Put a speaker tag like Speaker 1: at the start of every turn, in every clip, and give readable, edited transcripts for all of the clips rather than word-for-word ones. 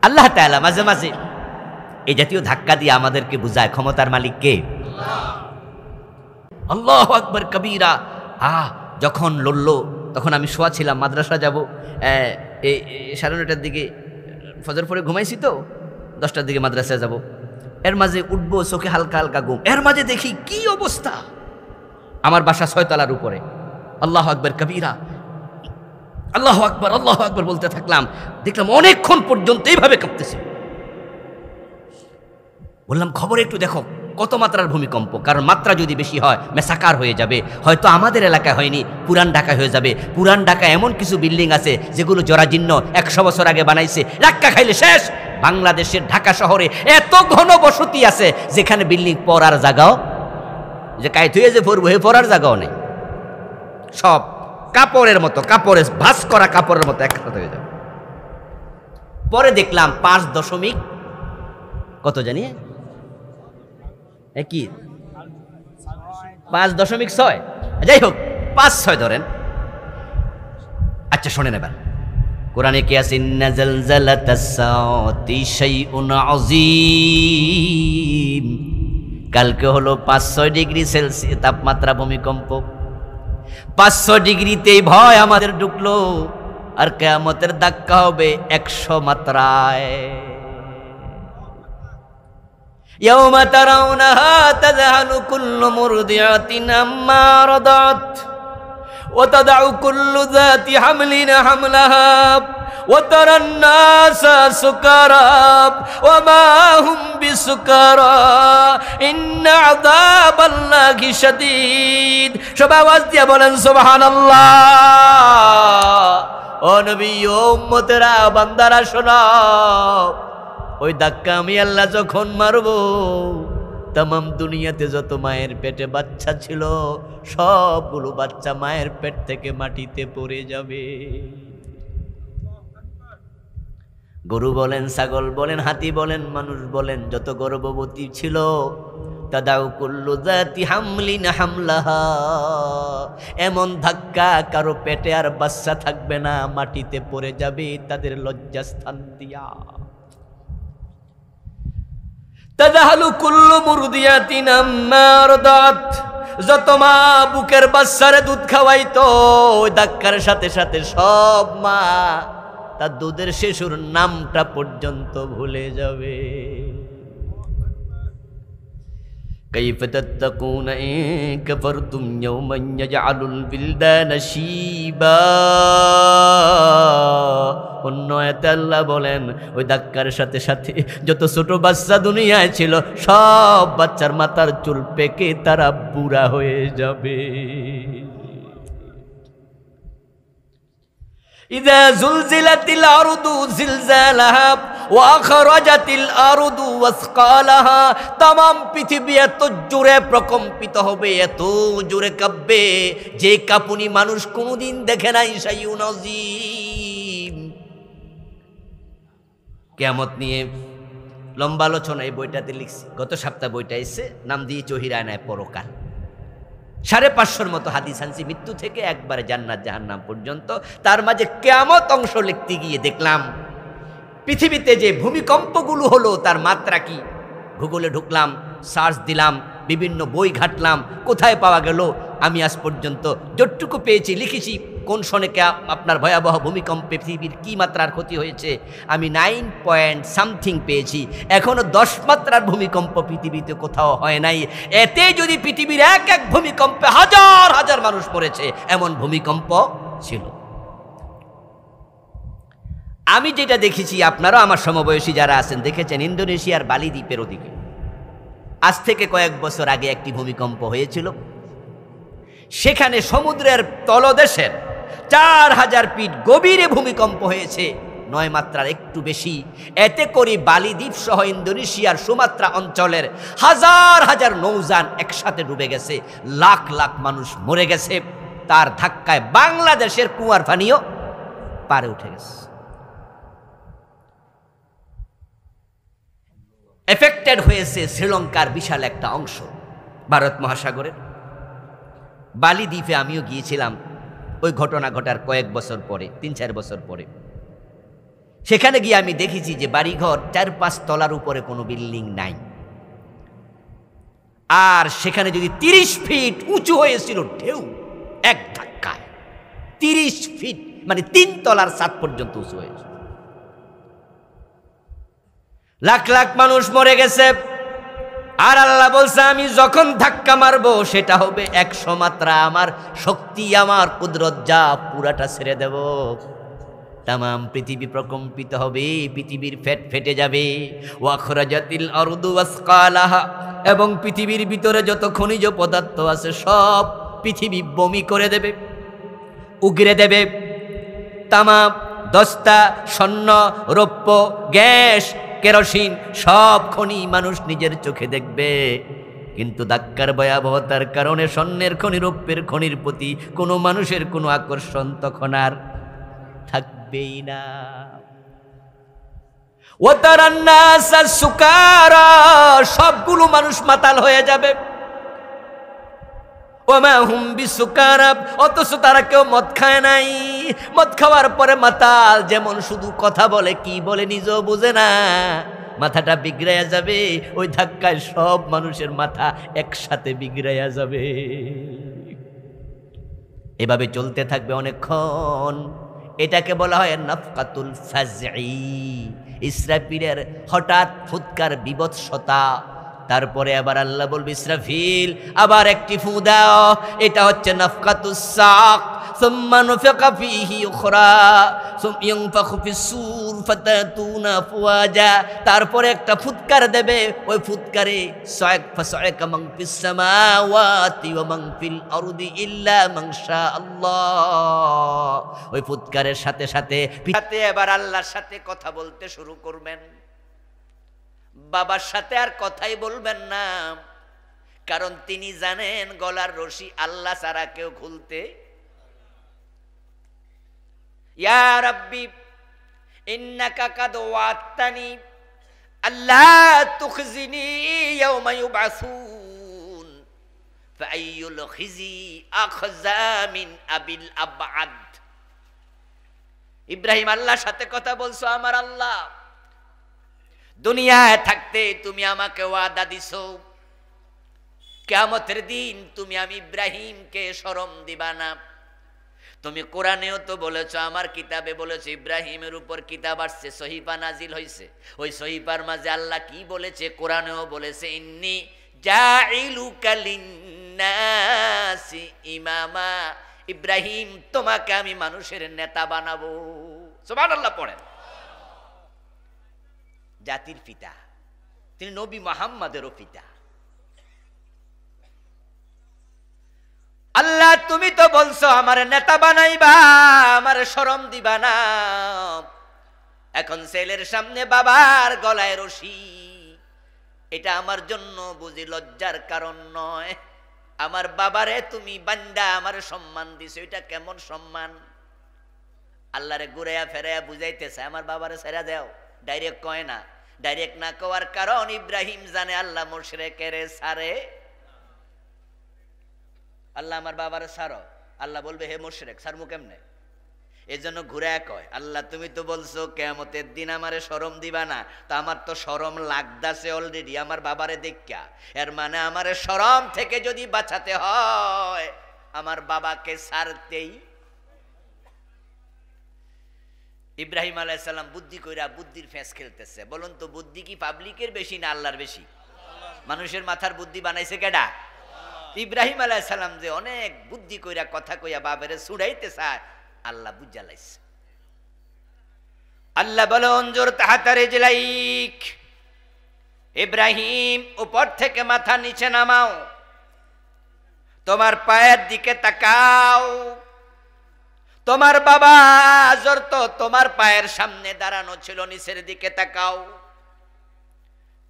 Speaker 1: আল্লাহ তাআলা মাঝে মাঝে এই জাতীয় ধাক্কা দিয়ে আমাদেরকে বুঝায় ক্ষমতার মালিক কে? আল্লাহু আকবার কবীরা। যখন লড়ল তখন আমি শোয়া ছিলাম, মাদ্রাসা যাব, 9:30টার দিকে ফজর পরে ঘুমাইছি, তো 10টার দিকে মাদ্রাসায় যাব। এর মাঝে উঠবো, চোখে হালকা হালকা ঘুম, এর মাঝে দেখি কি অবস্থা। আমার বাসা 6 তলার উপরে। আল্লাহু আকবার কবীরা, আল্লাহু আকবার বলতে থাকলাম। দেখলাম অনেকক্ষণ পর্যন্ত এইভাবে কাঁপতেছে। বললাম খবর একটু দেখো কত মাত্রার ভূমিকম্প, কারণ মাত্রা যদি বেশি হয় মেসাকার হয়ে যাবে। হয়তো আমাদের এলাকায় হয়নি, পুরান ঢাকায় হয়ে যাবে। পুরান ঢাকায় এমন কিছু বিল্ডিং আছে যেগুলো জরাজীর্ণ, 100 বছর আগে বানাইছে, ধাক্কা খাইলে শেষ। বাংলাদেশের ঢাকা শহরে এত ঘন বসতি আছে যেখানে বিল্ডিং পড়ার জায়গাও, যে কায় থুয়ে যে পড়বো হে পড়ার জায়গাও নেই। সব কাপড়ের মতো, কাপড়ে ভাঁজ করা কাপড়ের মতো একসাথে হয়ে যাবে। পরে দেখলাম 5 কত জানি কি 5.6, যাই হোক 5-6 ধরেন। আচ্ছা শোনেন এবার, কোরআনে কি আছে? ইন্না জালজালাতাস সাআতি শাইউন আযীম। কালকে হলো 5-6 ডিগ্রি সেলসিয়াস তাপমাত্রা ভূমিকম্প। 500 ডিগ্রিতেই ভয় আমাদের ঢুকলো, আর কিয়ামতের ধাক্কা হবে 100 মাত্রায়। ইয়াউমা তারাউনাহা তাযহালু কুল্লু মুরদিআতিন আম্মা রাদাত ওয়া তাদউ কুল্লু যাতি হামলিন হামলাহা ওয়া তারান নাসা সুকারা ওয়া মা হুম বিসুকারা ইন্না আযাবাল্লাহি শাদীদ। সবাই আওয়াজ দিয়ে বলেন সুবহানাল্লাহ। ও নবী, ও উম্মতেরা, বান্দারা শোনাও, ওই ধাক্কা আমি আল্লাহ যখন মারব, তামাম দুনিয়াতে যত মায়ের পেটে বাচ্চা ছিল সবগুলো বাচ্চা মায়ের পেট থেকে মাটিতে পড়ে যাবে। গরু বলেন, ছাগল বলেন, হাতি বলেন, মানুষ বলেন, যত গর্ভবতী ছিল, তাদাউ কুল্লু যাতি হামলিন হামলাহা। এমন ধাক্কা কারো পেটে আর বাচ্চা থাকবে না, মাটিতে পড়ে যাবে তাদের লজ্জাস্থান দিয়া। তাযহালু কুল্লু মুরদিআতিন আম্মা রাদাত। যত মা বুকের বাচ্চারে দুধ খাওয়াইতো, ওই ধাক্কার সাথে সাথে সব মা তার দুধের শিশুর নামটা পর্যন্ত ভুলে যাবে। কাইফা তাত্তাকুনা ইন কাফারতুম ইয়াওমান ইয়াজআলুল বিলদানা শিবা। অন্য আয়াতে আল্লাহ বলেন, ওই ধাক্কার সাথে সাথে যত ছোট বাচ্চা দুনিয়ায় ছিল সব বাচ্চার মাথার চুল পেকে তারা বুড়া হয়ে যাবে। ইযা যুলজিলাতিল আরদু জিলজালাহা ওয়া আখরাজাতিল আরদু ওয়াসকালাহা। तमाम পৃথিবী এত জোরে প্রকম্পিত হবে, এত জোরে কাঁপবে যে কাঁপুনি মানুষ কোনোদিন দেখে নাই। শাইউন আযীম। কিয়ামত নিয়ে লম্বা আলোচনা এই বইটাতে লিখছি, গত সপ্তাহে বইটা এসে, নাম দিয়ে চহিরানায় পরকাল। 550 মতো হাদিস আনছি, মৃত্যু থেকে একবারে জান্নাত জাহান্নাম পর্যন্ত। তার মাঝে কিয়ামত অংশ লিখতে গিয়ে দেখলাম পৃথিবীতে যে ভূমিকম্পগুলো হলো তার মাত্রা কি। গুগলে ঢুকলাম, সার্চ দিলাম, বিভিন্ন বই ঘাটলাম, কোথায় পাওয়া গেল। আমি আজ পর্যন্ত যতটুকু পেয়েছি লিখেছি, কোন সনে আপনার ভয়াবহ ভূমিকম্পে পৃথিবীর কি মাত্রার ক্ষতি হয়েছে। আমি 9 পয়েন্ট সামথিং পেয়েছি। এখনো 10 মাত্রার ভূমিকম্প পৃথিবীতে কোথাও হয় নাই। এতে যদি পৃথিবীর এক এক ভূমিকম্পে হাজার হাজার মানুষ মরেছে, এমন ভূমিকম্প ছিল। আমি যেটা দেখেছি, আপনারাও আমার সমবয়সী যারা আছেন দেখেছেন, ইন্দোনেশিয়ার বালি দ্বীপের ওদিকে আজ থেকে কয়েক বছর আগে একটি ভূমিকম্প হয়েছিল। সেখানে সমুদ্রের তলদেশের 4000 ফিট গভীরে ভূমিকম্প হয়েছে, 9 মাত্রার একটু বেশি। এতে করে বালি দ্বীপ সহ ইন্দোনেশিয়ার সুমাত্রা অঞ্চলের হাজার হাজার নৌযান একসাথে ডুবে গেছে, লাখ লাখ মানুষ মরে গেছে। তার ধাক্কায় বাংলাদেশের কুয়ার পানিও পারে উঠে গেছে। এফেক্টেড হয়েছে শ্রীলঙ্কার বিশাল একটা অংশ, ভারত মহাসাগরের বালি দ্বীপে আমিও গিয়েছিলাম ওই ঘটনা ঘটার কয়েক বছর পরে, 3-4 বছর পরে। সেখানে গিয়ে আমি দেখেছি যে বাড়িঘর 4-5 তলার উপরে কোনো বিল্ডিং নাই, আর সেখানে যদি 30 ফিট উঁচু হয়েছিল ঢেউ এক ধাক্কায়, 30 ফিট মানে 3 তলার ছাদ পর্যন্ত উঁচু হয়েছিল। লাখ লাখ মানুষ মরে গেছে, আর আল্লাহ বলছে আমি যখন ধাক্কা মারবো সেটা হবে 100 মাত্রা, আমার শক্তি আমার কুদরত যা পুরাটা ছেড়ে দেব, তামাম পৃথিবী প্রকম্পিত হবে, পৃথিবীর ফেট ফেটে যাবে। ওয়াখরাজাতিল আরদু আসকালাহা, এবং পৃথিবীর ভিতরে যত খনিজ পদার্থ আছে সব পৃথিবী বমি করে দেবে, উগরে দেবে। তামাম দস্তা, স্বর্ণ, রৌপ্য, গ্যাস, কেরোসিন সব খনি মানুষ নিজের চোখে দেখবে, কিন্তু ধাক্কার ভয়াবহতার কারণে স্বর্ণের খনি, রৌপ্যের খনির প্রতি কোনো মানুষের কোনো আকর্ষণ তখন আর থাকবেই না। ওয়াতারান্নাসা সুকারা, সবগুলো মানুষ মাতাল হয়ে যাবে। ওমা হুম বিসুকারা, অথচ তারা কেউ মদ খায় নাই। মদ খাওয়ার পরে মাতাল, যেমন শুধু কথা বলে, কি বলে নিজেও বোঝে না, মাথাটা বিগড়াইয়া যাবে। ওই ধাক্কায় সব মানুষের মাথা একসাথে বিগড়াইয়া যাবে। এভাবে চলতে থাকবে অনেকক্ষণ। এটাকে বলা হয় নাফকাতুল ফাজঈ, ইসরাফিলের হঠাৎ ফুৎকার, বিভৎসতা। তারপরে আবার আল্লাহ বলবে ইসরাফিল আবার একটি ফু দাও, এটা হচ্ছে নাফকাতুস সাক। সুম্মা নুফিকা ফীহি উখরা সুম্মা ইউনফাখু ফিস-সূর ফাতাতুনা আফওয়াজা, তারপরে একটা ফুৎকার দেবে। ওই ফুৎকারে ফাসাইকা মান ফিস সামাওয়াতি ওয়া মান ফিল আরদি ইল্লা মান শাআল্লাহ। ওই ফুৎকারের সাথে সাথে এবার আল্লাহর সাথে কথা বলতে শুরু করবেন। বাবার সাথে আর কথাই বলবেন না, কারণ তিনি জানেন গলার রশি আল্লাহ ছাড়া কেউ খুলতে। ইয়া রাব্বি ইন্নাকা কাদ ওয়া'তানি আল্লা তুখজিনি ইয়াওমা ইউবআসুন ফাআইয়ুল খিজি আখযা মিন আবিল আবআদ। ইব্রাহিম আল্লাহর সাথে কথা বলছো, আমার আল্লাহ দুনিয়ায় থাকতে তুমি আমাকে ওয়াদা দিছো, কিয়ামতের দিন তুমি আমি ইব্রাহিমকে শরম দিবা না। তুমি কোরআনেও তো বলেছো, আমার কিতাবে বলেছো ইব্রাহিমের উপর কিতাব আসছে, সহিফা নাজিল হয়েছে। ওই সহিফার মাঝে আল্লাহ কি বলেছে, কোরআনেও বলেছে ইন্নী জাইলুকা লিন্নাসি ইমামা, ইব্রাহিম তোমাকে আমি মানুষের নেতা বানাবো। সুবহানাল্লাহ পড়েন। জাতির পিতা তিনি, নবী মুহাম্মাদেরও পিতা। আল্লাহ তুমি তো বলছো আমার নেতা বানাইবা, আমার শরম দিবা না। এখন ছেলের সামনে বাবার গলায় রশি, এটা আমার জন্য বুঝি লজ্জার কারণ নয়। আমার বাবারে তুমি বান্দা আমার সম্মান দিছো, এটা কেমন সম্মান? আল্লাহরে ঘুরাইয়া ফেরাইয়া বুঝাইতেছে আমার বাবারে ছেড়ে দাও, ডাইরেক্ট কয় না। ডাইরেক্ট না কওয়ার কারণ ইব্রাহিম জানে আল্লাহ মুশরিকেরে ছাড়ে। আল্লাহ আমার বাবারে ছাড়ো, আল্লাহ বলবে হে মুশরিক ছাড়মু কেমনে? এজন্য ঘুরাইয়া কয় আল্লাহ তুমি তো বলছো কিয়ামতের দিন আমারে শরম দিবা না, তো আমার তো শরম লাগতাছে অলরেডি আমার বাবারে দেখা। এর মানে আমারে শরম থেকে যদি বাঁচাতে হয় আমার বাবাকে ছাড়তেই। ইব্রাহিম আলাইহিস সালাম বুদ্ধি কইরা বুদ্ধির ফেস খেলতেছে। বলুন তো বুদ্ধি কি পাবলিকের বেশি না আল্লাহর বেশি? মানুষের মাথার বুদ্ধি বানাইছে কেডা? ইব্রাহিম আলাইহিস সালাম যে অনেক বুদ্ধি কইরা কথা কইয়া বাবারে ছুড়াইতে চায়, আল্লাহ বুঝা লাইছে। আল্লাহ বলে অনজুর তাহাতা রিজলাইক, ইব্রাহিম উপর থেকে মাথা নিচে নামাও, তোমার পায়ের দিকে তাকাও। তোমার বাবা আজর তো তোমার পায়ের সামনে দাঁড়ানো ছিল, নিচের দিকে তাকাও।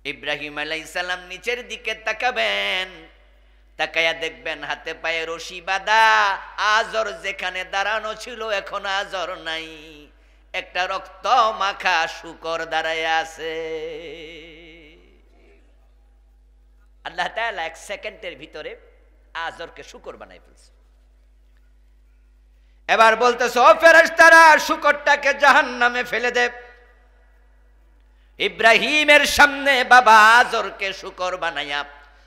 Speaker 1: ইব্রাহিম আলাইহিস সালাম নিচের দিকে তাকাবেন, তাকায়া দেখবেন হাতে পায়ে রশি বাঁধা। আজর যেখানে দাঁড়ানো ছিল এখন আজর নাই, একটা রক্ত মাখা শূকর দাঁড়ায় আছে। আল্লাহ তাআলা 1 সেকেন্ডের ভিতরে আজরকে শূকর বানাই ফেলছে। এবার বলতেছে ও ফেরেশতারা শূকরটাকে জাহান্নামে ফেলে দে। ইব্রাহিমের সামনে বাবা আজরকে শুকর বানায়া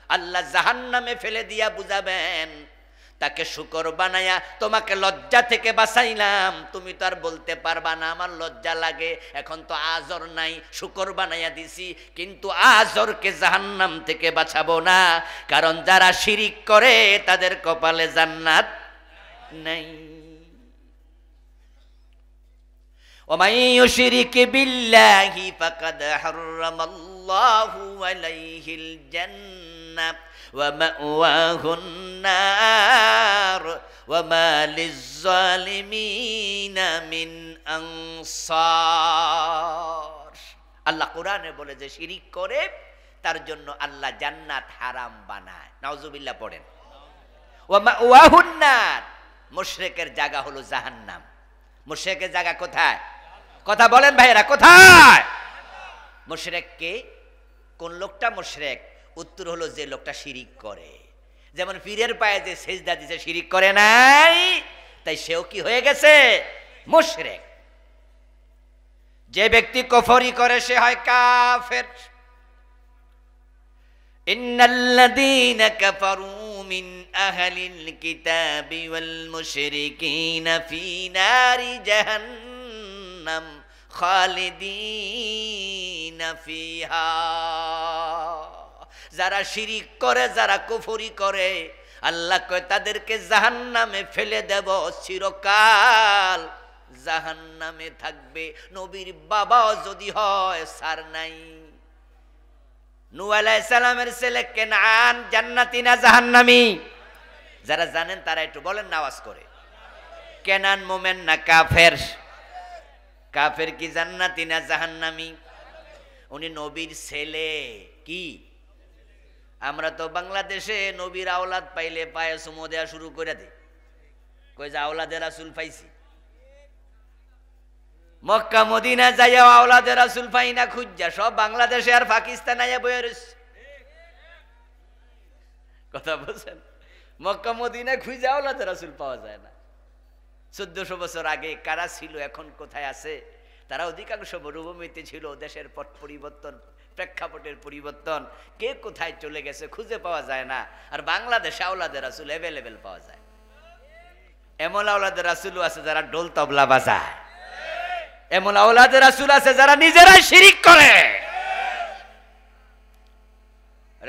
Speaker 1: আল্লাহ জাহান্নামে ফেলে দিয়া বুঝাবেন, তাকে শুকর বানায়া তোমাকে লজ্জা থেকে বাঁচাইলাম, তুমি তো আর বলতে পারবা না আমার লজ্জা লাগে, এখন তো আজর নাই, শুকর বানায়া দিছি, কিন্তু আজরকে জাহান্নাম থেকে বাঁচাবো না, কারণ যারা শিরিক করে তাদের কপালে জান্নাত নাই। ومن يشرك بالله فقد حرم الله عليه الجنة ومأواه النار وما للظالمين من أنصار। আল্লাহ কোরআনে বলে যে শিরিক করে তার জন্য আল্লাহ জান্নাত হারাম বানায়, নাউজুবিল্লাহ পড়েন। ওয়া মাওয়াহুন নার, মুশরিকের জায়গা হলো জাহান্নাম। মুশরিকের জায়গা কোথায়? কথা বলেন ভাইয়েরা, কোথায়? মুশরিক কে? কোন লোকটা মুশরিক? উত্তর হলো যে লোকটা শিরিক করে। যেমন পীরের পায়ে যে সেজদা দিছে শিরিক করে নাই, তাই সেও কি হয়ে গেছে? মুশরিক। যে ব্যক্তি কুফরি করে সে হয় কাফের। ইন্নাল্লাযীনা কাফারু মিন আহলিল কিতাবি ওয়াল মুশরিকিনা ফী নারি জাহান্নাম খালিদিনা ফিহা। যারা শিরিক করে, যারা কুফরি করে, আল্লাহ কয় তাদেরকে জাহান্নামে ফেলে দেব, চিরকাল জাহান্নামে থাকবে। নবীর বাবাও যদি হয় সার নাই। নূহ আলাইহিস সালামের ছেলে কেনান জান্নাতি না জাহান্নামী? যারা জানেন তারা একটু বলেন না আওয়াজ করে। কেনান মোমেন না কাফের? কাফের কি জান্নাতি না জাহান্নামী? উনি নবীর ছেলে। কি আমরা তো বাংলাদেশে নবীর আওলাদ পাইলে পায়ে চুমো দেওয়া শুরু করে দিই, কই যে আওলাদে রাসূল পাইছি। মক্কা মদিনা যাইয়া আওলাদে রাসূল পাই না, খুঁজা সব বাংলাদেশে আর পাকিস্তান আইয়া বইয়া রইছে। কথা বলছেন? মক্কা মদিনা খুঁজে আওলাদে রাসূল পাওয়া যায় না। 1400 বছর আগে কারা ছিল, এখন কোথায় আছে? তারা অধিকাংশ মরুভূমিতে ছিল। দেশের পট পরিবর্তন, প্রেক্ষাপটের পরিবর্তন, কে কোথায় চলে গেছে খুঁজে পাওয়া যায় না। আর বাংলাদেশে আওলাদে রাসূল অ্যাভেলেবেল পাওয়া যায়। এমন আওলাদে রাসূলও আছে যারা ঢোল তবলা বাজায়, এমন আওলাদে রাসূল আছে যারা নিজেরাই শিরিক করে।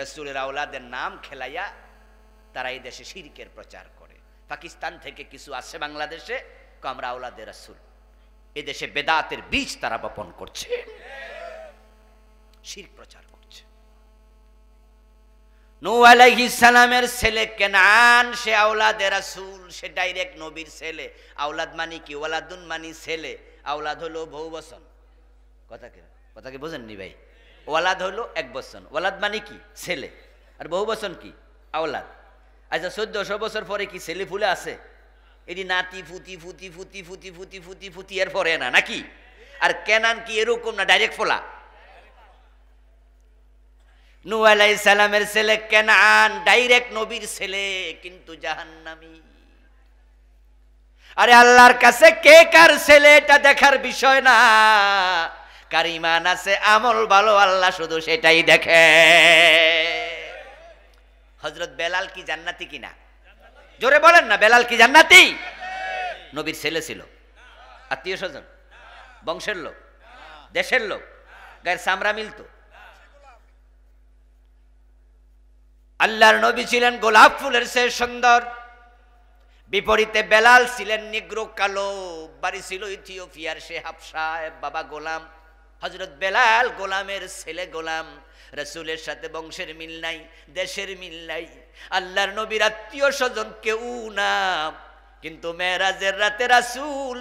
Speaker 1: রাসূলের আওলাদের নাম খেলাইয়া তারা এই দেশে শিরকের প্রচার করে। পাকিস্তান থেকে কিছু আসে বাংলাদেশে, আমরা আওলাদে রাসূল। এই দেশে বেদাতের বীজ তারা বপন করছে, শিরক প্রচার করছে। নূহ আলাইহিস সালামের ছেলে কেনান, সে আওলাদে রাসূল, সে ডাইরেক্ট নবীর ছেলে। আওলাদ মানে কি? ওয়ালাদুন মানে ছেলে, আওলাদ হলো বহু বচন। কথা কি বোঝেননি ভাই? ওয়ালাদ হলো এক বচন, ওয়ালাদ মানে কি? ছেলে। আর বহু বচন কি? আওলাদ। আচ্ছা 1400 বছর পরে কি ছেলে ফুলে আছে? এটি নাতি ফুতি ফুতি ফুতি ফুতি ফুতি ফুতি ফুতি এর পরে না নাকি? আর কেনান কি এরকম না, ডাইরেক্ট ফোলা? নূহ আলাইহিস সালামের ছেলে কেনান ডাইরেক্ট নবীর ছেলে, কিন্তু জাহান্নামী। আরে আল্লাহর কাছে কে কার ছেলে এটা দেখার বিষয় না, কার ঈমান আছে, আমল ভালো, আল্লাহ শুধু সেটাই দেখে। হযরত বেলাল কি জান্নাতি কিনা? জোরে বলেন না, বেলাল কি জান্নাতি? নবীর ছেলে ছিল? আত্মীয় স্বজন, বংশের লোক, দেশের লোক, গায়ের চামড়া মিলতো? আল্লাহর নবী ছিলেন গোলাপ ফুলের চেয়ে সুন্দর, বিপরীতে বেলাল ছিলেন নিগ্রো কালো, বাড়ি ছিল ইথিওপিয়ার, সে হাবশা, বাবা গোলাম। হযরত বেলাল গোলামের ছেলে, গোলাম। রাসূলের সাথে বংশের মিল নাই, দেশের মিল নাই, আল্লাহর নবীর আত্মীয় স্বজন কেউ না। কিন্তু মেরাজের রাতে রাসূল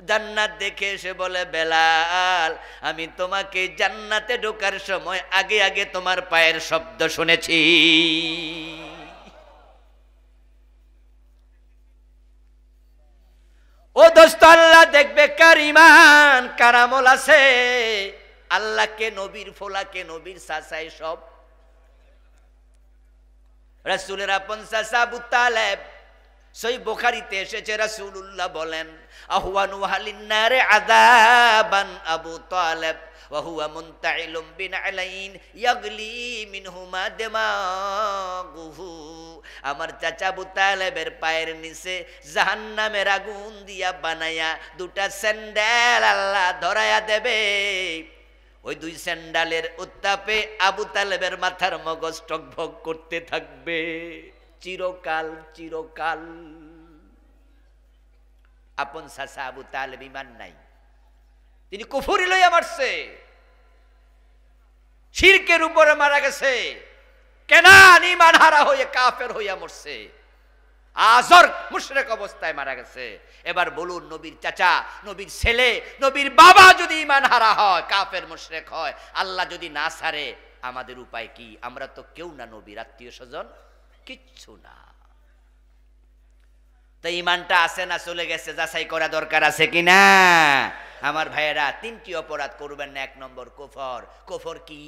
Speaker 1: জান্নাত দেখে এসে বলে, বেলাল আমি তোমাকে জান্নাতে ঢোকার সময় আগে আগে তোমার পায়ের শব্দ শুনেছি। ও দোস্ত, আল্লাহ দেখবে কার ঈমান, কার আমল আছে। আল্লাহকে, নবীর ফোলাকে, নবীর চাচাই সব। রাসূলের আপন চাচা আবু তালেব সই বুখারীতে এসেছে রাসূলুল্লাহ বলেন আহওয়ানু আহলিন নারে আযাবান আবু তালেব ওয়া হুয়া মুনতাইলুম বিনালাইন ইয়াগলি মিনহুমা দিমাগুহু। আমার চাচা আবু তালেবের পায়ের নিচে জাহান্নামের আগুন দিয়া বানায়া দুটা স্যান্ডেল আল্লাহ ধরায়া দেবে। ওই দুই স্যান্ডেলের উত্তাপে আবু তালেবের মাথার মগজ টকভক করতে থাকবে চিরকাল চিরকাল। আপন চাচা আবু তালেব ঈমান নাই, তিনি কুফরি লইয়া মারছে, শিরকের উপরে মারা গেছে, কেনান ঈমান হারা হয়ে কাফের হইয়া মরছে, আজর মুশরিক অবস্থায় মারা গেছে। এবার বলুন নবীর চাচা, নবীর ছেলে, নবীর বাবা যদি ঈমান হারা হয়, কাফের মুশরিক হয়, আল্লাহ যদি না ছাড়ে, আমাদের উপায় কি? আমরা তো কেউ না নবীর আত্মীয় স্বজন, কিচ্ছু না। তো ঈমানটা আছে না চলে গেছে যাচাই করা দরকার আছে কিনা? আমার ভাইয়েরা, তিনটি অপরাধ করবেন না। এক নম্বর কুফর। কুফর কি?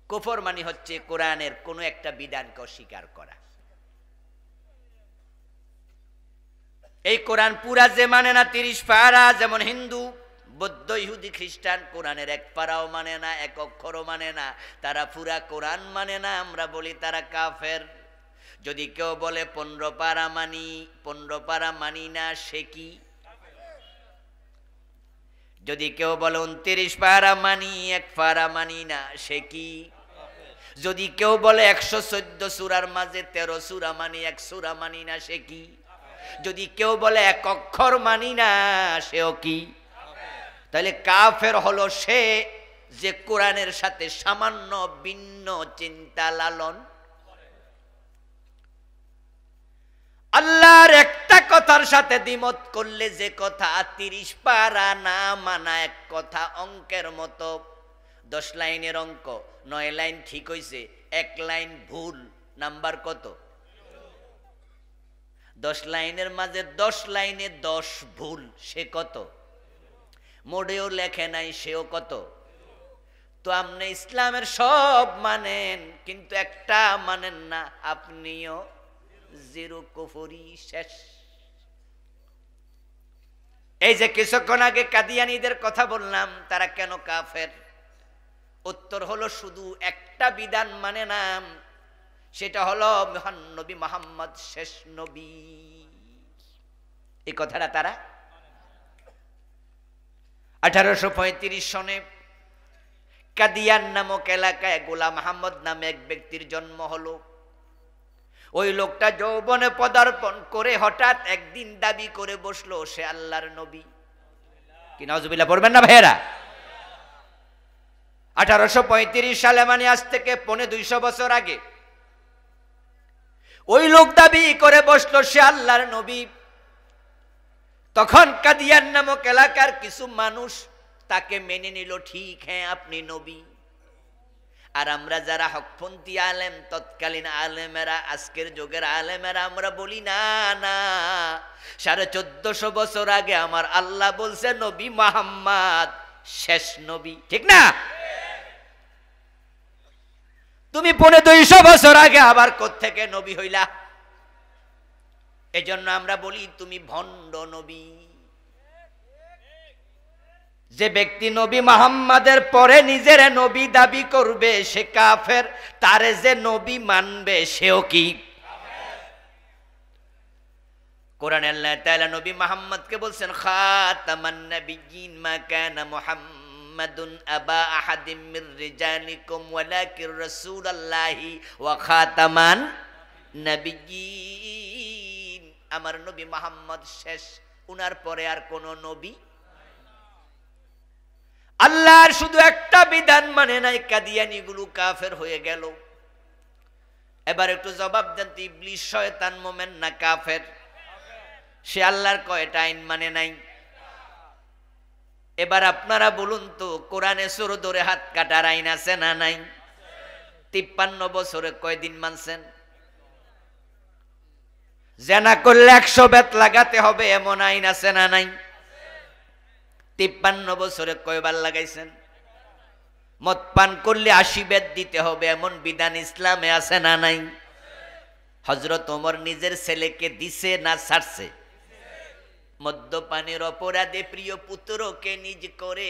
Speaker 1: কুফর মানে হচ্ছে কোরআনের কোনো একটা বিধানকে অস্বীকার করা। এই কোরআন পুরা যে মানে না 30 পারা, যেমন হিন্দু, বৌদ্ধ, ইহুদি, খ্রিস্টান কোরআনের এক পারাও মানে না, এক অক্ষরও মানে না, তারা পুরা কোরআন মানে না, আমরা বলি তারা কাফের। যদি কেউ বলে 15 পারা মানি, 15 পারা মানি না, সে কি? যদি কেউ বলে 29 পারা মানি, 1 পারা মানি না, সে কি? যদি কেউ বলে 114 সূরার মাঝে 13 সূরা মানি, 1 সূরা মানি না, সে কি? যদি কেউ বলে 1 অক্ষর মানি না, সেও কি? তাহলে কাফের হলো সে যে কোরআনের সাথে সামান্য ভিন্ন চিন্তা লালন। আল্লাহর একটা কথার সাথে দ্বিমত করলে, যে কথা 30 পারা না মানা এক কথা, অঙ্কের মতো 10 লাইনের অঙ্ক, 9 লাইন ঠিক হইছে, 1 লাইন ভুল, নাম্বার কত? 10 লাইনের মাঝে 10 লাইনে 10 ভুল, সে কত? মোড়েও লেখে নাই, সেও কত? তো আপনি ইসলামের সব মানেন, কিন্তু একটা মানেন না, আপনিও জিরো, কুফরি, শেষ। এই যে কিছুক্ষণ আগে কাদিয়ানীদের কথা বললাম, তারা কেন কাফের? উত্তর হলো শুধু একটা বিধান মানে না, সেটা হলো মহান নবী মুহাম্মদ শেষ নবী। এই কথাটা তারা 1835 সনে কাদিয়ান নামক এলাকায় গোলাম আহমদ নামে এক ব্যক্তির জন্ম হলো। ওই লোকটা যৌবনে পদার্পণ করে হঠাৎ একদিন দাবি করে বসলো সে আল্লাহর নবী। কি নাউজুবিল্লাহ পড়বেন না ভাইয়েরা? 1835 সালে, মানে আজ থেকে 250 বছর আগে, ওই লোক দাবি করে বসলো সে আল্লাহর নবী। তখন কাদিয়ান নামক এলাকার কিছু মানুষ তাকে মেনে নিল, ঠিক, হ্যাঁ আপনি নবী। আর আমরা যারা হকপন্থী আলেম, তৎকালীন আলেমেরা, আজকের যুগের আলেমেরা, আমরা বলি না না, 1450 বছর আগে আমার আল্লাহ বলছে নবী মুহাম্মদ শেষ নবী, ঠিক না? তুমি 250 বছর আগে আবার কোত্থেকে নবী হইলা? এজন্য আমরা বলি তুমি ভণ্ড নবী। যে ব্যক্তি নবী মুহাম্মাদের পরে নিজের নবী দাবি করবে সে কাফের, তারে যে নবী মানবে সেও কি? কোরআনে আল্লাহ তাআলা নবী মুহাম্মদকে বলছেন খাতামান নাবিয়্যিন মা কানা মুহাম্মাদুন আবা আহাদিম মির রিজালিকুম ওয়ালাকির রাসূলুল্লাহি ওয়া খাতামান নাবিয়্যিন। আমার নবী মুহাম্মদ শেষ, উনার পরে আর কোন নবী। আল্লাহর শুধু একটা বিধান মানে নাই, কাদিয়ানী গুলো কাফের হয়ে গেল। এবার একটু জবাব দেন তো, ইবলিস শয়তান মোমেন না কাফের? সে আল্লাহর কয়টা আইন মানে নাই? এবার আপনারা বলুন তো, কোরআনে চোর ধরে হাত কাটার আইন আছে না নাই? 53 বছরে কয়দিন মানছেন? জেনা করলে 100 বেত লাগাতে হবে এমন আইন আছে না নাই? 53 বছরে কয়বার লাগাইছেন? মদ পান করলে 80 বেত দিতে হবে এমন বিধান ইসলামে আছে না নাই? হযরত ওমর নিজের ছেলেকে দিছে না ছাড়ছে? মদ্যপানের অপরাধে প্রিয় পুত্রকে নিজ করে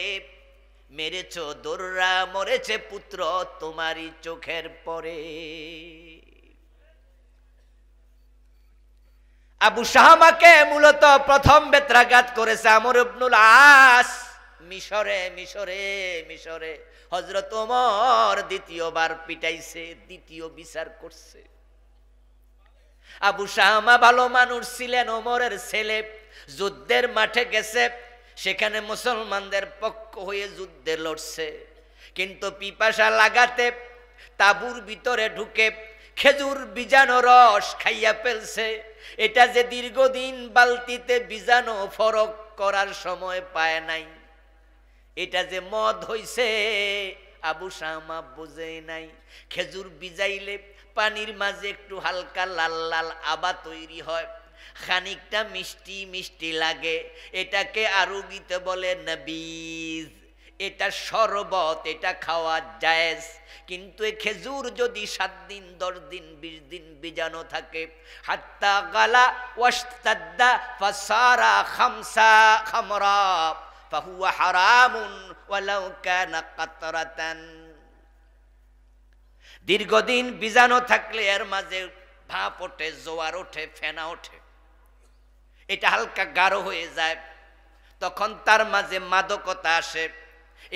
Speaker 1: মেরেছ দোররা, মরেছে পুত্র তোমারই চোখের পরে। আবু শাহামাকে মূলত প্রথম বেত্রাঘাত করেছে আমর ইবনুল আস মিশরে। মিশরে মিশরে হযরত ওমর দ্বিতীয়বার পিটাইছে, দ্বিতীয় বিচার করছে। আবু শাহামা ভালো মানুষ ছিলেন, ওমরের ছেলে। যুদ্ধের মাঠে গেছে, সেখানে মুসলমানদের পক্ষ হয়ে যুদ্ধে লড়ছে, কিন্তু পিপাসা লাগাতে তাবুর ভিতরে ঢুকে খেজুর বীজানো রস খাইয়া ফেলছে। এটা যে দীর্ঘদিন বালতিতে বীজানো ফরক করার সময় পায় নাই, এটা যে মদ হইছে আবু শামা বুঝে নাই। খেজুর ভিজাইলে পানির মাঝে একটু হালকা লাল লাল আবা তৈরি হয়, খানিকটা মিষ্টি মিষ্টি লাগে, এটাকে আরবিতে বলে নবীজ। এটা শরবত, এটা খাওয়া জায়েজ। কিন্তু এই খেজুর যদি 7 দিন 10 দিন 20 দিন ভিজানো থাকে, হাত্তা গালা ওয়াশতাদ্দা ফাসারা খামসা খামরা ফাহুয়া হারামুন ওয়ালাউ কানা কাতরাতান। দীর্ঘদিন ভিজানো থাকলে এর মাঝে ভাপ ওঠে, জোয়ার ওঠে, ফেনা ওঠে, এটা হালকা গাঢ় হয়ে যায়, তখন তার মাঝে মাদকতা আসে।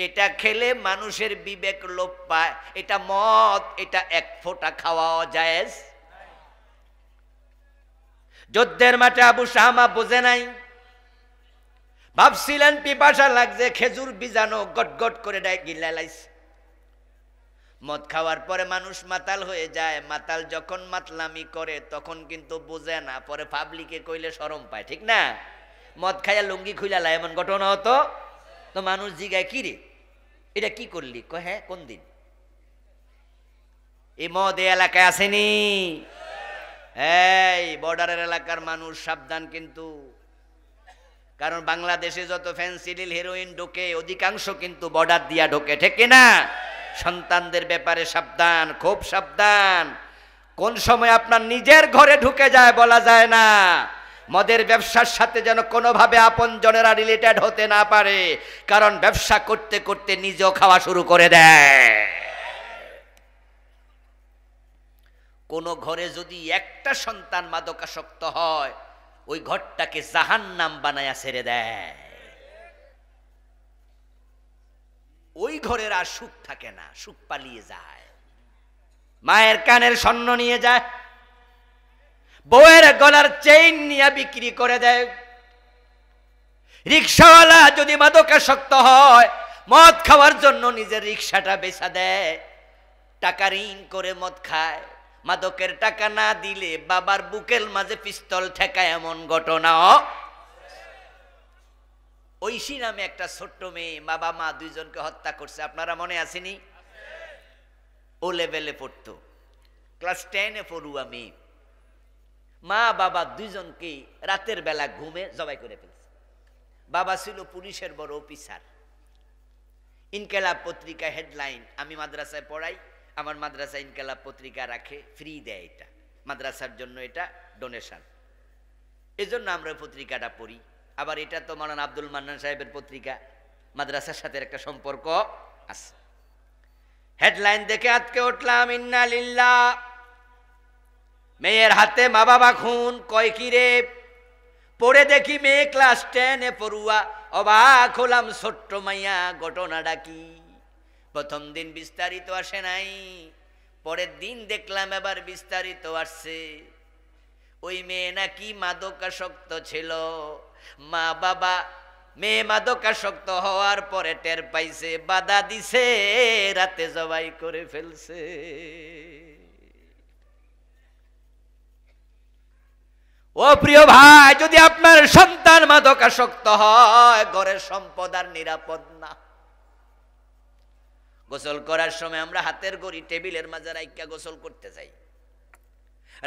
Speaker 1: এটা খেলে মানুষের বিবেক লোপ পায়। এটা মদ, এটা 1 ফোঁটা খাওয়া জায়েজ। যুদ্ধের মাঠে আবু শামা বোঝে নাই, ভাবছিলেন পিপাসা লাগছে, খেজুর ভিজানো গট গট করে গিলাইছে। মদ খাওয়ার পরে মানুষ মাতাল হয়ে যায়। মাতাল যখন মাতলামি করে তখন কিন্তু বোঝে না, পরে পাবলিকে কইলে শরম পায়, ঠিক না? মদ খাইয়া লুঙ্গি খুইলা এমন ঘটনা হতো। তো মানুষ জিগায়, কি রে এটা কি করলি? কয় হ্যাঁ, কোন দিন? এই মদ এই এলাকায় আসেনি। এই বর্ডারের এলাকার মানুষ সাবধান কিন্তু, কারণ বাংলাদেশে যত ফেন্সিডিল হেরোইন ঢোকে অধিকাংশ কিন্তু বর্ডার দিয়া ঢোকে, ঠিক না? সন্তানদের ব্যাপারে সাবধান, খুব সাবধান। কোন সময় আপনার নিজের ঘরে ঢুকে যায় বলা যায় না। মদের ব্যবসার সাথে যেন কোনোভাবে আপনজনেরা রিলেটেড হতে না পারে, কারণ ব্যবসা করতে করতে নিজেও খাওয়া শুরু করে দেয়। কোন ঘরে যদি একটা সন্তান মাদকাসক্ত হয়, ওই ঘরটাকে জাহান্নাম বানায়া ছেড়ে দেয়। ওই ঘরের আর সুখ থাকে না, সুখ পালিয়ে যায়। মায়ের কানের স্বর্ণ নিয়ে যায়, বউয়ের গলার চেইন নিয়ে বিক্রি করে দেয়। রিক্সাওয়ালা যদি মাদকাসক্ত হয়, মদ খাওয়ার জন্য নিজের রিক্সাটা বেচা দেয়, টাকা ঋণ করে মদ খায়। মাদকের টাকা না দিলে বাবার বুকের মাঝে পিস্তল ঠেকায়, এমন ঘটনা। ঐশী নামে একটা ছোট্ট মেয়ে, বাবা মা 2 জনকে হত্যা করছে, আপনারা মনে আসেনি? ও লেভেলে পড়তো, ক্লাস 10-এ পড়ুয়া মেয়ে। মা বাবা 2 জনকে রাতের বেলা ঘুমে জবাই করে ফেলছে। বাবা ছিল পুলিশের বড় অফিসার। ইনকেলাব পত্রিকা হেডলাইন, আমি মাদ্রাসায় পড়াই, আমার মাদ্রাসা ইনকেলাব পত্রিকা রাখে, ফ্রি দেয়, এটা মাদ্রাসার জন্য, এটা ডোনেশন, এজন্য আমরা পত্রিকাটা পড়ি। আবার এটা তো মাওলানা আব্দুল মান্নান সাহেবের পত্রিকা, মাদ্রাসার সাথে একটা সম্পর্ক আছে। হেডলাইন দেখে আজকে উঠলাম, ইন্না লিল্লাহ, মেয়ের হাতে মা বাবা খুন। কয় কি রে? পড়ে দেখি মেয়ে ক্লাস 10-এ পড়ুয়া। অবাক হলাম, ছোট্ট মাইয়া, ঘটনাটা কি? প্রথম দিন বিস্তারিত আসে নাই, পরের দিন দেখলাম এবার বিস্তারিত আসছে। ওই মেয়ে নাকি মাদকাসক্ত ছিল। মা বাবা মেয়ে মাদকাসক্ত হওয়ার পরে টের পাইছে, বাধা দিছে, রাতে জবাই করে ফেলছে। ও প্রিয় ভাই, যদি আপনার সন্তান মাদকাসক্ত হয়, ঘরের সম্পদ আর নিরাপদ না। গোসল করার সময় আমরা হাতের ঘড়ি টেবিলের মাঝে রাইখা গোসল করতে যাই।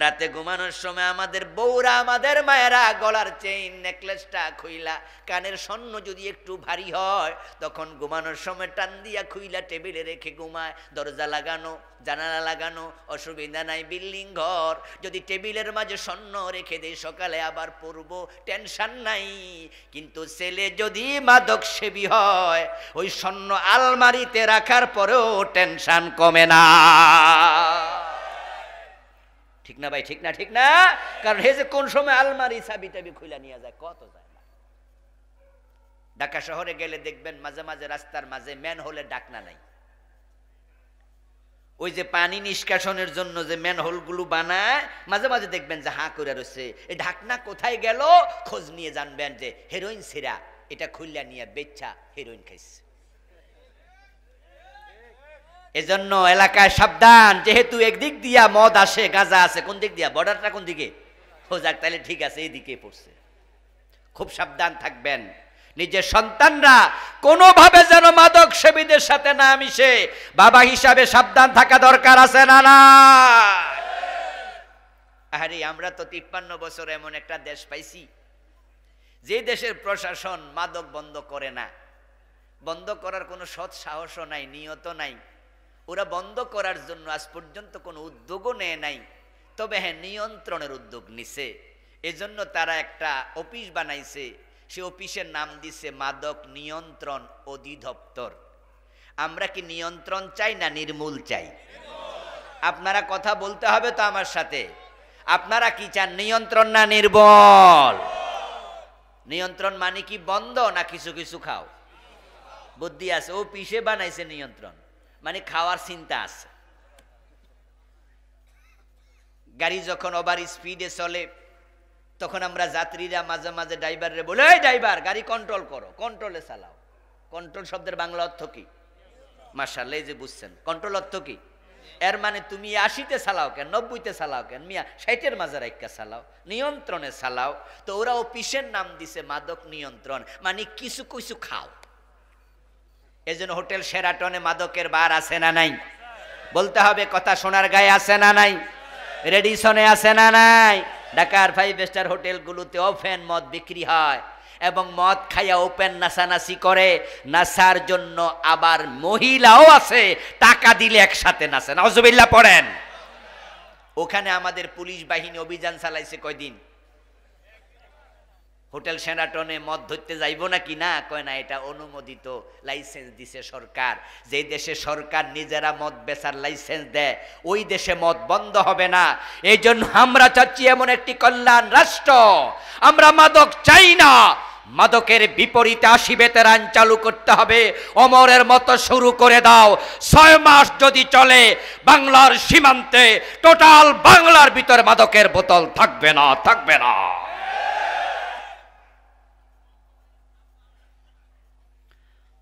Speaker 1: রাতে ঘুমানোর সময় আমাদের বউরা, আমাদের মায়েরা গলার চেইন নেকলেসটা খুইলা, কানের স্বর্ণ যদি একটু ভারী হয় তখন ঘুমানোর সময় টান দিয়া খুইলা টেবিলে রেখে ঘুমায়। দরজা লাগানো, জানালা লাগানো, অসুবিধা নাই। বিল্ডিং ঘর, যদি টেবিলের মাঝে স্বর্ণ রেখে দেয় সকালে আবার পরবো, টেনশন নাই। কিন্তু ছেলে যদি মাদক সেবী হয়, ওই স্বর্ণ আলমারিতে রাখার পরেও টেনশন কমে না। ঠিক না ভাই? ঠিক না? ঠিক না? কারণ হে যে কোন সময় আলমারি চাবি টাবি খুলে নিয়ে যায়, কত যায় না। ঢাকা শহরে গেলে দেখবেন মাঝে মাঝে রাস্তার মাঝে ম্যানহোলে ঢাকনা নাই। ওই যে পানি নিষ্কাশনের জন্য যে ম্যানহোল গুলো বানায়, মাঝে মাঝে দেখবেন যে হাঁ করে রয়েছে। এই ঢাকনা কোথায় গেল খোঁজ নিয়ে জানবেন যে হেরোইন সিরা, এটা খুললা নিয়ে বেচ্ছা হেরোইন খাইছে। এজন্য এলাকায় সাবধান, যেহেতু একদিক দিয়া মদ আসে, গাঁজা আছে, কোন দিক দিয়া? বর্ডারটা কোন দিকে? ও যাক, তাহলে ঠিক আছে, এইদিকে পড়ছে। খুব সাবধান থাকবেন। নিজের সন্তানরা কোনোভাবে যেন মাদক সেবীদের সাথে না মিশে, বাবা হিসাবে সাবধান থাকা দরকার আছে না? না আরে আমরা তো 53 বছর এমন একটা দেশ পাইছি যে দেশের প্রশাসন মাদক বন্ধ করে না। বন্ধ করার কোনো সৎ সাহসও নাই, নিয়ত নাই। ওরা বন্ধ করার জন্য আজ পর্যন্ত কোনো উদ্যোগও নেয় নাই। তবে হ্যাঁ, নিয়ন্ত্রণের উদ্যোগ নিছে। এজন্য তারা একটা অফিস বানাইছে, সে অফিসের নাম দিছে মাদক নিয়ন্ত্রণ অধিদপ্তর। আমরা কি নিয়ন্ত্রণ চাই না নির্মূল চাই? আপনারা কথা বলতে হবে তো আমার সাথে। আপনারা কি চান, নিয়ন্ত্রণ না নির্মূল? নিয়ন্ত্রণ মানে কি বন্ধ, না কিছু কিছু খাও? বুদ্ধি আছে, ও পিছে বানাইছে নিয়ন্ত্রণ, মানে খাওয়ার চিন্তা আছে। গাড়ি যখন ওভার স্পিডে চলে তখন আমরা যাত্রীরা মাঝে মাঝে ড্রাইভারে বলে, এই ড্রাইভার গাড়ি কন্ট্রোল করো, কন্ট্রোলে চালাও। কন্ট্রোল শব্দের বাংলা অর্থ কি? মাশাআল্লাহ, এই যে বুঝছেন কন্ট্রোল অর্থ কি। এর মানে তুমি 80-তে চালাও কেন, 90-তে চালাও কেন, মিয়া 60-এর মাঝে রাখা চালাও, নিয়ন্ত্রণে চালাও। তো ওরা অফিসের নাম দিছে মাদক নিয়ন্ত্রণ, মানে কিছু কিছু খাও। এজন্য হোটেল শেরাটনে মাদকের বার আছে না নাই? বলতে হবে কথা। সোনার গায়ে আছে না নাই? রেডিসনে আছে না নাই? ঢাকার 5 স্টার হোটেলগুলোতে ওপেন মদ বিক্রি হয় এবং মদ খাইয়া ওপেন নাচানাচি করে। নাচার জন্য আবার মহিলাও আছে, টাকা দিলে একসাথে নাচে। নাউজুবিল্লাহ পড়েন। ওখানে আমাদের পুলিশ বাহিনী অভিযান চালাইছে কয়দিন। হোটেল শেরাটনে মদ ধরতে যাইব নাকি? না, কয় না, এটা অনুমোদিত, লাইসেন্স দিছে সরকার। যে দেশে সরকার নিজেরা মদ বেচার লাইসেন্স দেয়, ওই দেশে মদ বন্ধ হবে না। এই জন্য আমরা চাচ্ছি এমন একটি কল্যাণ রাষ্ট্র, আমরা মাদক চাই না। মাদকের বিপরীতে 80 বেতেরান চালু করতে হবে। ওমরের মতো শুরু করে দাও। 6 মাস যদি চলে, বাংলার সীমান্তে টোটাল বাংলার ভিতর মাদকের বোতল থাকবে না, থাকবে না।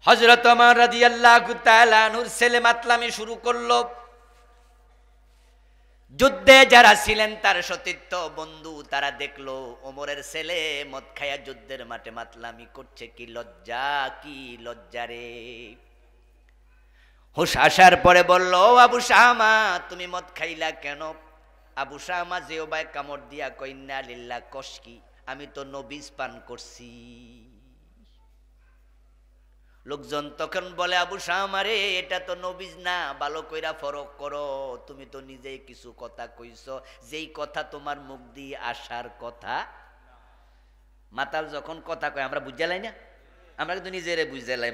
Speaker 1: হযরত ওমর রাদিয়াল্লাহু তাআলা আনহুর ছেলে মাতলামি শুরু করলো। যুদ্ধে যারা ছিলেন তার সতীর্থ বন্ধু, তারা দেখলো ওমরের ছেলে মদ খায়া যুদ্ধের মাঠে মাতলামি করছে। কি লজ্জা, কি লজ্জা রে। হুশ আসার পরে বলল, আবু শামা তুমি মদ খাইলা কেন? আবু শামা জিহ্বায় কামড় দিয়া কই, ইন্না লিল্লাহ, কসকি, আমি তো নবিজ পান করছি। লোকজন তখন বলে, আবু শামা রে, এটা তো নবিজ না, ভালো কইরা ফরক করো। তুমি তো নিজেই কিছু কথা কইছো, যেই কথা তোমার মুখ দিয়ে আসার কথা। মাতাল যখন কথা কয় আমরা বুঝালাই না, আমরা কিন্তু নিজেরে বুঝালাই।